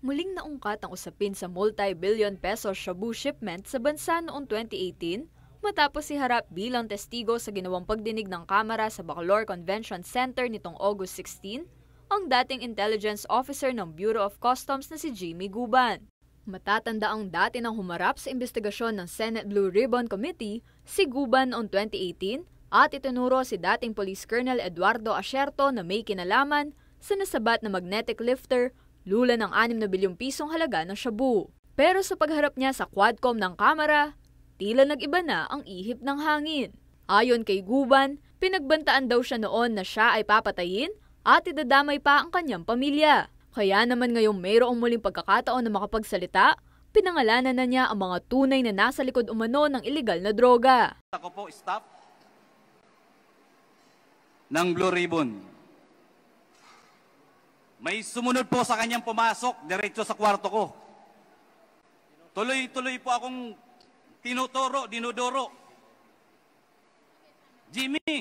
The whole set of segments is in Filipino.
Muling naungkat ang usapin sa multi-billion peso shabu shipment sa bansa noong 2018 matapos iharap bilang testigo sa ginawang pagdinig ng Kamara sa Bacolor Convention Center nitong August 16 ang dating intelligence officer ng Bureau of Customs na si Jimmy Guban. Matatanda ang dati nang humarap sa investigasyon ng Senate Blue Ribbon Committee si Guban noong 2018 at itinuro si dating Police Colonel Eduardo Asierto na may kinalaman sa nasabat na magnetic lifter lula ng 6 na bilyong pisong halaga ng shabu. Pero sa pagharap niya sa Quadcom ng Kamara, tila nag-iba na ang ihip ng hangin. Ayon kay Guban, pinagbantaan daw siya noon na siya ay papatayin at idadamay pa ang kanyang pamilya. Kaya naman ngayong mayroong muling pagkakataon na makapagsalita, pinangalanan na niya ang mga tunay na nasa likod umano ng ilegal na droga. Ako po staff ng Blue Ribbon. May sumunod po sa kanyang pumasok, diretso sa kwarto ko. Tuloy-tuloy po akong dinuduro. Jimmy,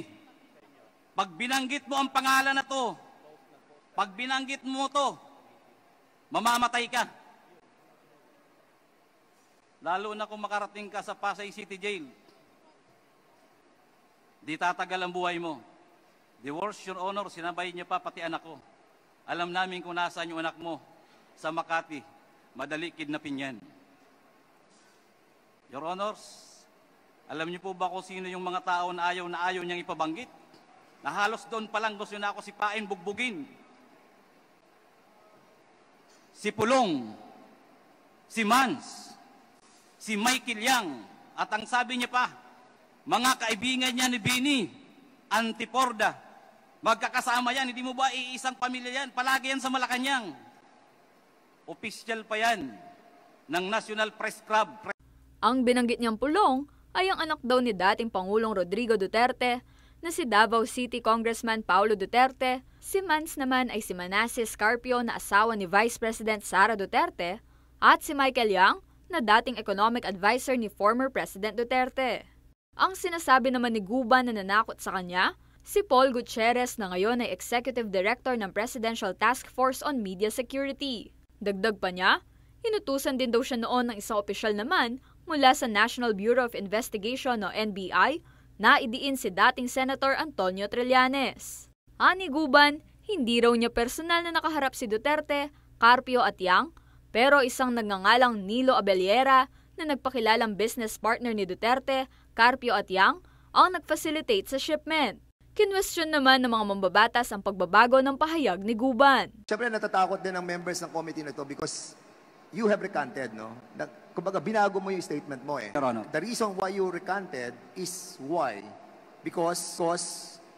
pag binanggit mo ang pangalan na to, pag binanggit mo to, mamamatay ka. Lalo na kung makarating ka sa Pasay City Jail. Di tatagal ang buhay mo. The worst, Your Honor, sinabay niya pa pati anak ko. Alam namin kung nasaan yung anak mo sa Makati. Madali kidnapin yan. Your Honors, alam niyo po ba kung sino yung mga tao na ayaw niyang ipabanggit? Na halos doon pa lang gusto na ako sipain, bugbugin. Si Pulong, si Mans, si Michael Yang, at ang sabi niya pa, mga kaibigan niya ni Bini, Antiporda, magkakasama yan, hindi mo ba iisang pamilya yan? Palagi yan sa Malacanang. Opisyal pa yan ng National Press Club. Ang binanggit niyang Pulong ay ang anak daw ni dating Pangulong Rodrigo Duterte na si Davao City Congressman Paulo Duterte. Si Mans naman ay si Manasseh Scarpio na asawa ni Vice President Sara Duterte at si Michael Yang na dating economic advisor ni former President Duterte. Ang sinasabi naman ni Guban na nanakot sa kanya, si Paul Gutierrez na ngayon ay Executive Director ng Presidential Task Force on Media Security. Dagdag pa niya, inutusan din daw siya noon ng isang opisyal naman mula sa National Bureau of Investigation o NBI na idiin si dating Senator Antonio Trillanes. Ani Guban, hindi raw niya personal na nakaharap si Duterte, Carpio at Yang, pero isang nagngangalang Nilo Abellera na nagpakilalang business partner ni Duterte, Carpio at Yang ang nag-facilitate sa shipment. Kinwestiyon naman ng mga mambabatas ang pagbabago ng pahayag ni Guban. Siyempre natatakot din ang members ng committee na ito because you have recanted, no? Kumbaga, binago mo yung statement mo eh. The reason why you recanted is why? Because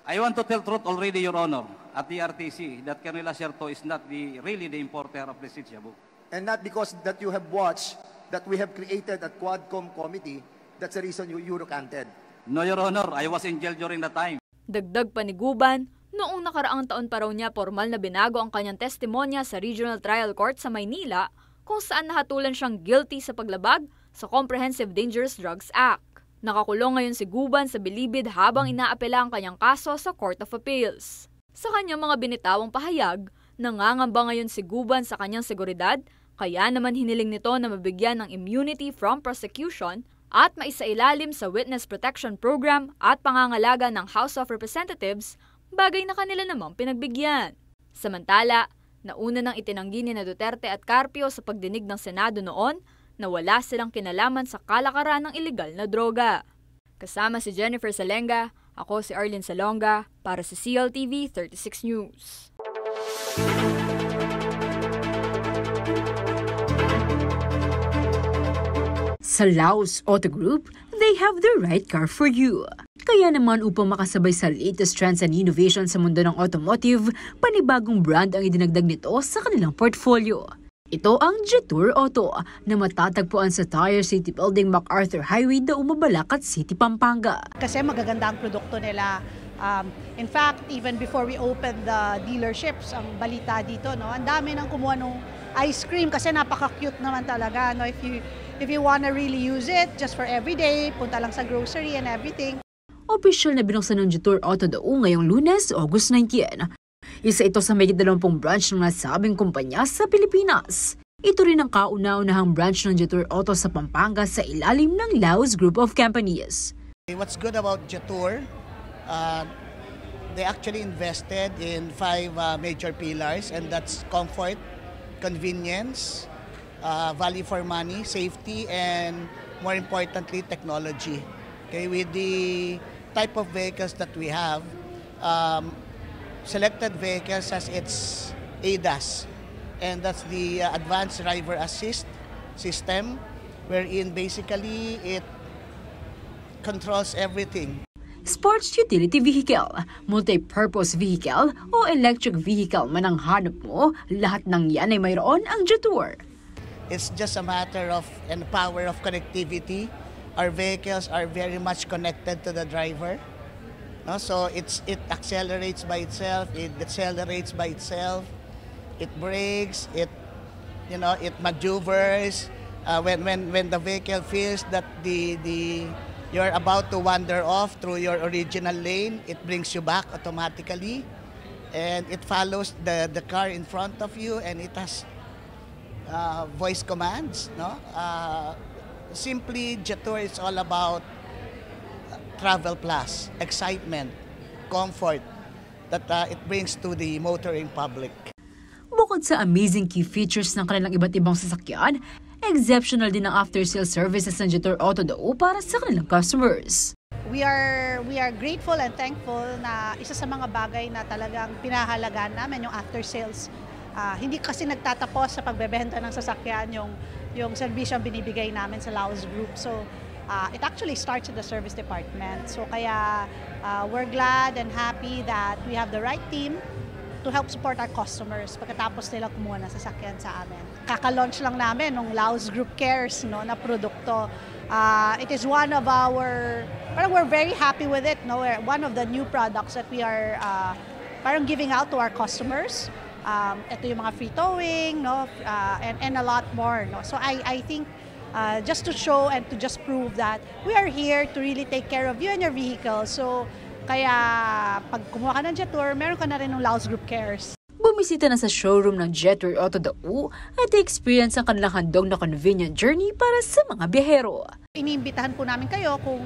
I want to tell truth already, Your Honor, at the RTC, that Colonel Asierto is not really the importer of the shabu. And not because that you have watched that we have created a Quadcom committee, that's the reason you recanted. No, Your Honor, I was in jail during that time. Dagdag pa ni Guban, noong nakaraang taon pa raw niya formal na binago ang kanyang testimonya sa Regional Trial Court sa Maynila kung saan nahatulan siyang guilty sa paglabag sa Comprehensive Dangerous Drugs Act. Nakakulong ngayon si Guban sa bilibid habang inaapela ang kanyang kaso sa Court of Appeals. Sa kanyang mga binitawang pahayag, nangangamba ngayon si Guban sa kanyang seguridad, kaya naman hiniling nito na mabigyan ng immunity from prosecution at maisailalim sa Witness Protection Program at pangangalaga ng House of Representatives, bagay na kanila namang pinagbigyan. Samantala, nauna nang itinanggi ni Duterte at Carpio sa pagdinig ng Senado noon na wala silang kinalaman sa kalakaran ng ilegal na droga. Kasama si Jennifer Salenga, ako si Arlene Salonga para sa CLTV 36 News. Sa Laos Auto Group, they have the right car for you. Kaya naman upang makasabay sa latest trends and innovation sa mundo ng automotive, panibagong brand ang idinagdag nito sa kanilang portfolio. Ito ang Jetour Auto na matatagpuan sa Tire City Building MacArthur Highway na Umabalak City, Pampanga. Kasi magaganda ang produkto nila. In fact, even before we opened the dealerships, ang balita dito, no, ang dami nang kumuha ng ice cream kasi napaka-cute naman talaga. No? If you want to really use it just for everyday, punta lang sa grocery and everything. Opisyal na binuksan ng Jetour Auto Dao ngayong Lunes, August 19. Isa ito sa mahigit 20 branch ng nasabing kumpanya sa Pilipinas. Ito rin ang kauna-unahang branch ng Jetour Auto sa Pampanga sa ilalim ng Laos Group of Companies. What's good about Jetour, they actually invested in 5 major pillars, and that's comfort, convenience, value for money, safety, and more importantly, technology. Okay, with the type of vehicles that we have, selected vehicles has its ADAS, and that's the Advanced Driver Assist System, wherein basically it controls everything. Sports utility vehicle, multi-purpose vehicle o electric vehicle man ang hanap mo, lahat ng yan ay mayroon ang Jetour. It's just a matter of and power of connectivity. Our vehicles are very much connected to the driver. No? So it accelerates by itself, it decelerates by itself, it brakes, it maneuvers. When the vehicle feels that you're about to wander off through your original lane, it brings you back automatically, and it follows the car in front of you, and it has voice commands. No, simply Jetour is all about travel plus, excitement, comfort that it brings to the motoring public. Bukod sa amazing key features ng kanilang iba't ibang sasakyan, exceptional din ang after-sales services ng Jetour Auto Dao para sa kanilang customers. We are grateful and thankful na isa sa mga bagay na talagang pinahalagaan namin yung after-sales. Hindi kasi nagtatapos sa pagbebenta ng sasakyan yung serbisyong binibigay namin sa Laos Group. So it actually starts at the service department. So kaya we're glad and happy that we have the right team to help support our customers pagkatapos nila kumuha ng sasakyan sa amin. Kaka-launch lang namin ng Laos Group Cares na produkto. It is one of our, we're very happy with it. One of the new products that we are giving out to our customers. Ito yung mga free towing, and a lot more. So I think just to show and to just prove that we are here to really take care of you and your vehicle. So kaya pag kumuha ka ng Jetour, meron ka na rin ng Laos Group Cares. Bumisita na sa showroom ng Jetour Auto Dao at experience ang kanilang handog na convenient journey para sa mga biyahero. Iniimbitahan po namin kayo kung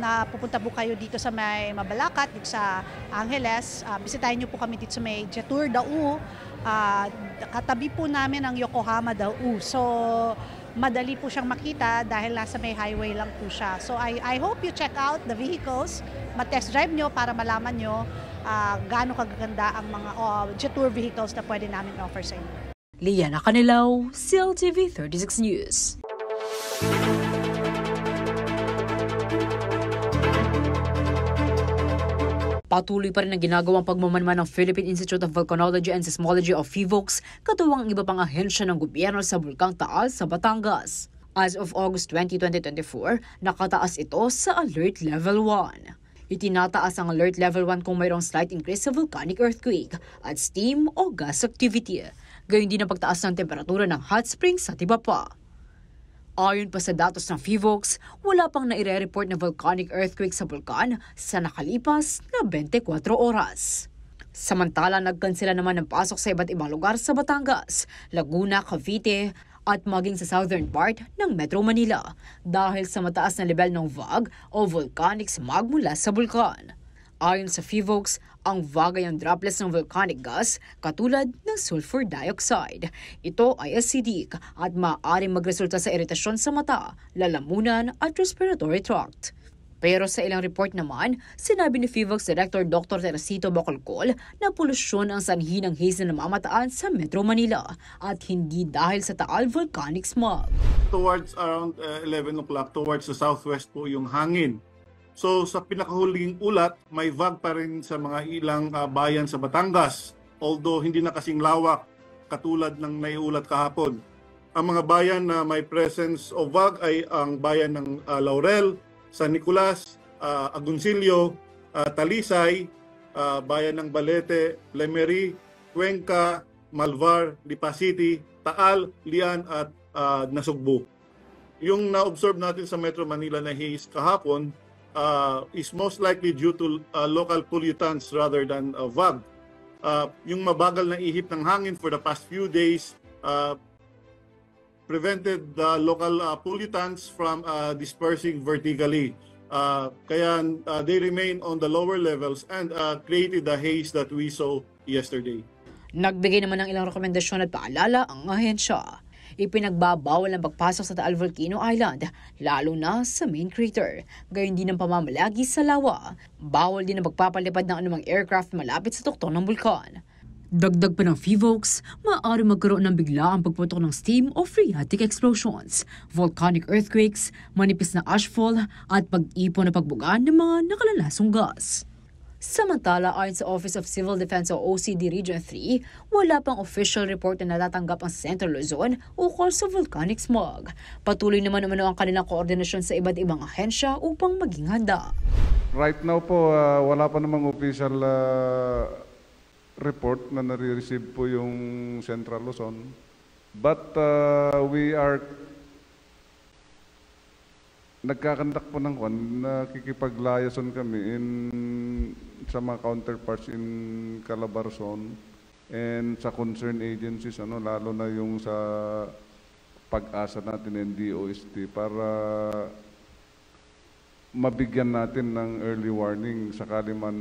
napupunta po kayo dito sa may Mabalacat, dito sa Angeles. Bisitahin niyo po kami dito sa may Jetour Dao. Katabi po namin ang Yokohama Dao. So madali po siyang makita dahil nasa may highway lang po siya. So I hope you check out the vehicles, mag-test drive nyo para malaman nyo gaano kagaganda ang mga Jetour vehicles na pwede namin offer sa inyo. Liana Canilaw, CLTV 36 News. Patuloy pa rin ang ginagawang pagmamanman ng Philippine Institute of Volcanology and Seismology of PHIVOLCS, katuwang ang iba pang ahensya ng gobyerno sa Bulkang Taal sa Batangas. As of August 20, 2024, nakataas ito sa Alert Level 1. Itinataas ang Alert Level 1 kung mayroong slight increase sa volcanic earthquake at steam o gas activity. Gayon din ang pagtaas ng temperatura ng hot springs sa Tibapa. Ayon pa sa datos ng PHIVOLCS, wala pang naire-report na volcanic earthquake sa bulkan sa nakalipas na 24 oras. Samantala, nagkansela naman ng pasok sa iba't ibang lugar sa Batangas, Laguna, Cavite at maging sa southern part ng Metro Manila dahil sa mataas na level ng VOG o volcanic smog mula sa bulkan. Ayon sa PHIVOLCS, ang VOG ay ang droplets ng volcanic gas katulad ng sulfur dioxide. Ito ay acidic at maaaring magresulta sa iritasyon sa mata, lalamunan at respiratory tract. Pero sa ilang report naman, sinabi ni PHIVOLCS Director Dr. Teresito Bacolcol na polusyon ang sanhi ng haze na namamataan sa Metro Manila at hindi dahil sa Taal volcanic smog. Towards around 11 o'clock, towards the southwest po yung hangin. So sa pinakahuling ulat, may VOG pa rin sa mga ilang bayan sa Batangas, although hindi na kasing lawak katulad ng naiulat kahapon. Ang mga bayan na may presence of VOG ay ang bayan ng Laurel, San Nicolas, Agoncillo, Talisay, bayan ng Balete, Lemery, Cuenca, Malvar, Lipa City, Taal, Lian at Nasugbu. Yung na-observe natin sa Metro Manila na haze kahapon is most likely due to local pollutants rather than VAG. Yung mabagal na ihip ng hangin for the past few days prevented the local pollutants from dispersing vertically. Kaya they remain on the lower levels and created the haze that we saw yesterday. Nagbigay naman ng ilang rekomendasyon at paalala ang ahensya. Ipinagbabawal ang pagpasok sa Taal Volcano Island, lalo na sa main crater. Gayon din ang pamamalagi sa lawa. Bawal din ang pagpapalipad ng anumang aircraft malapit sa tuktok ng bulkan. Dagdag pa ng PHIVOLCS, maaari magkaroon ng biglaang pagputok ng steam o phreatic explosions, volcanic earthquakes, manipis na ashfall at pag-ipon na pagbuga ng mga nakalalasong gas. Samantala, ayon sa Office of Civil Defense o OCD Region 3, wala pang official report na natatanggap ang Central Luzon ukol sa volcanic smog. Patuloy naman umano ang kanilang koordinasyon sa iba't ibang ahensya upang maging handa. Right now po, wala pa namang official report na nare-receive po yung Central Luzon. But we are nagkakandak po ng nakikipaglayason kami sa mga counterparts in Calabarzon and sa concerned agencies, lalo na yung sa pag-asa natin ng DOST para mabigyan natin ng early warning sakali man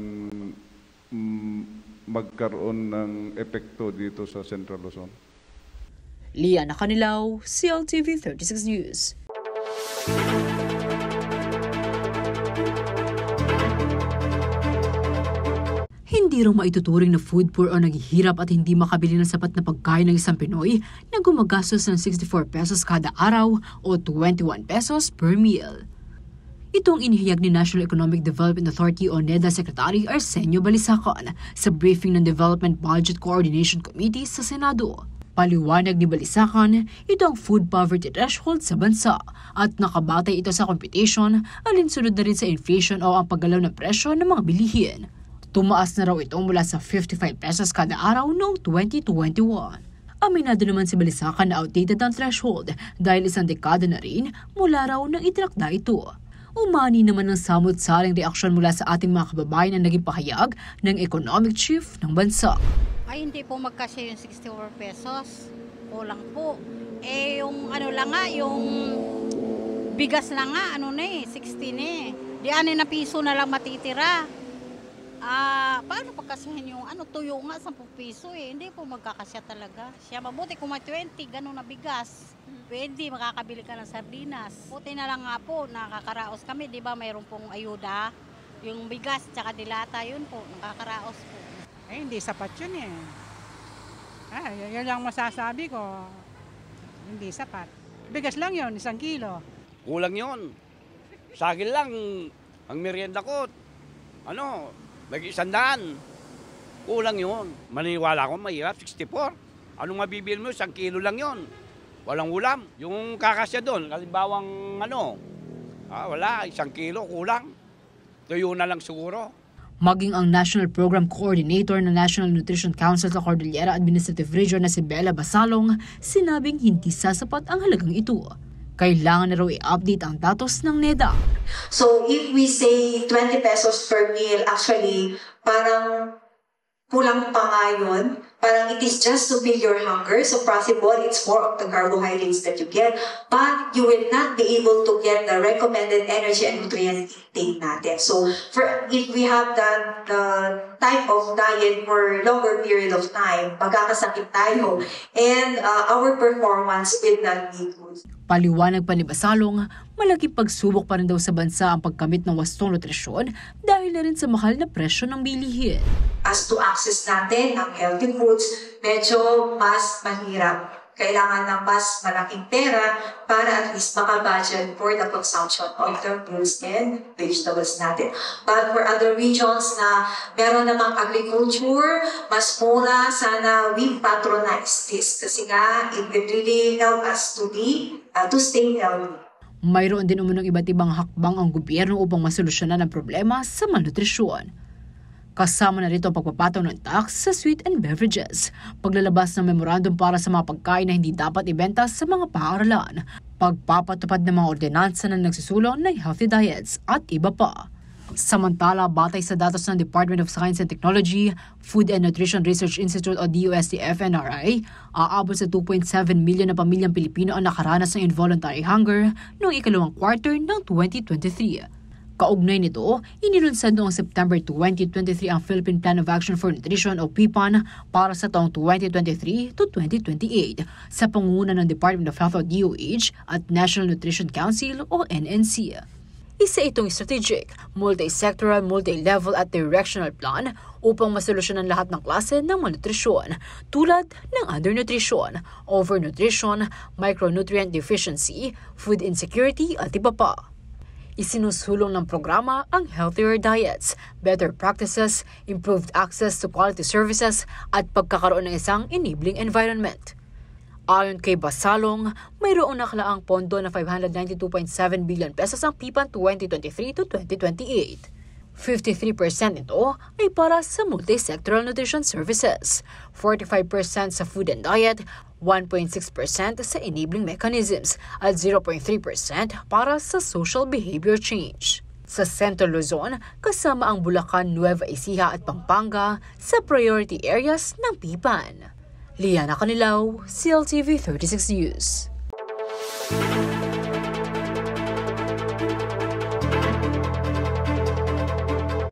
magkaroon ng epekto dito sa Central Luzon. Liana Canilaw, CLTV 36 News. Hindi raw maituturing na food poor o naghihirap at hindi makabili ng sapat na pagkain ng isang Pinoy na gumagastos ng 64 pesos kada araw o 21 pesos per meal. Ito ang inihayag ni National Economic Development Authority o NEDA Secretary Arsenio Balisacan sa briefing ng Development Budget Coordination Committee sa Senado. Paliwanag ni Balisacan, ito ang food poverty threshold sa bansa at nakabatay ito sa computation alinsunod na rin sa inflation o ang paggalaw ng presyo ng mga bilihin. Tumaas na raw ito mula sa 55 pesos kada araw noong 2021. Aminado naman si Balisacan na outdated ang threshold dahil isang dekada na rin mula raw nang itinakda ito. Umani naman ng samot-saring reaksyon mula sa ating mga kababayan na naging pahayag ng economic chief ng bansa. Ay, hindi po magkasya yung 64 pesos. Kulang po. Yung yung bigas na nga, 16 Di 6 na piso na lang matitira. Paano pagkasyahin yung tuyo nga 10 piso Hindi po magkakasya talaga. Siya mabuti kung may 20, ganun na bigas. Pwede, makakabili ka ng sardinas. Buti na lang nga po, nakakaraos kami. Di ba mayroon pong ayuda? Yung bigas, tsaka dilata, yun po, nakakaraos po. Hindi sapat yun Yan lang masasabi ko. Hindi sapat. Bigas lang yun, 1 kilo. Kulang yun. Sa akin lang, ang merienda ko, nag-100. Kulang yun. Maniwala ko, mahirap, 64. Anong mabibili mo? 1 kilo lang yun. Walang ulam. Yung kakasya doon, kalimbawang wala, 1 kilo, kulang. Tuyo na lang siguro. Maging ang National Program Coordinator ng National Nutrition Council sa Cordillera Administrative Region na si Bella Basalong, sinabing hindi sasapat ang halagang ito. Kailangan na raw i-update ang datos ng NEDA. So if we say 20 pesos per meal, actually parang kulang pa nga yun. Parang it is just to fill your hunger. So possible, it's more of the carbohydrates that you get. But you will not be able to get the recommended energy and nutrient intake natin. So if we have that type of diet for longer period of time, magkakasakit tayo. And our performance will not be good. Paliwanag pa ni Basalong, malaking pagsubok pa rin daw sa bansa ang pagkamit ng wastong nutrisyon dahil na rin sa mahal na presyo ng bilihin. As to access natin ng healthy foods, medyo mas mahirap. Kailangan ng mas malaking pera para at least makabudget for the consumption of the fruits and vegetables natin. But for other regions na meron namang agriculture, mas mura, sana we patronize this. Kasi nga, it will really help us to stay healthy. Mayroon din umunong iba't ibang hakbang ang gobyerno upang masolusyonan ang problema sa malnutrisyon. Kasama na rito ang pagpapataw ng tax sa sweet and beverages, paglalabas ng memorandum para sa mga pagkain na hindi dapat ibenta sa mga paaralan, pagpapatupad ng mga ordinansa na nagsusulong ng healthy diets at iba pa. Samantala, batay sa datos ng Department of Science and Technology, Food and Nutrition Research Institute o DOST-FNRI, aabot sa 2.7 milyon na pamilyang Pilipino ang nakaranas ng involuntary hunger noong ikalawang quarter ng 2023. Kaugnay nito, inilunsad noong September 2023 ang Philippine Plan of Action for Nutrition o PPAN para sa taong 2023 to 2028 sa pangunguna ng Department of Health o DOH at National Nutrition Council o NNC. Isa itong strategic, multi-sectoral, multi-level at directional plan upang masolusyonan lahat ng klase ng malnutrisyon tulad ng undernutrition, overnutrition, micronutrient deficiency, food insecurity at iba pa. Isinusulong ng programa ang healthier diets, better practices, improved access to quality services at pagkakaroon ng isang enabling environment. Ayon kay Basalong, mayroong nakalaang pondo na 592.7 billion pesos ang PPAN 2023 to 2028. 53% nito ay para sa multi-sectoral nutrition services, 45% sa food and diet, 1.6% sa enabling mechanisms at 0.3% para sa social behavior change. Sa Central Luzon, kasama ang Bulacan, Nueva Ecija at Pampanga sa priority areas ng PPAN. Liana Canilaw, CLTV 36 News.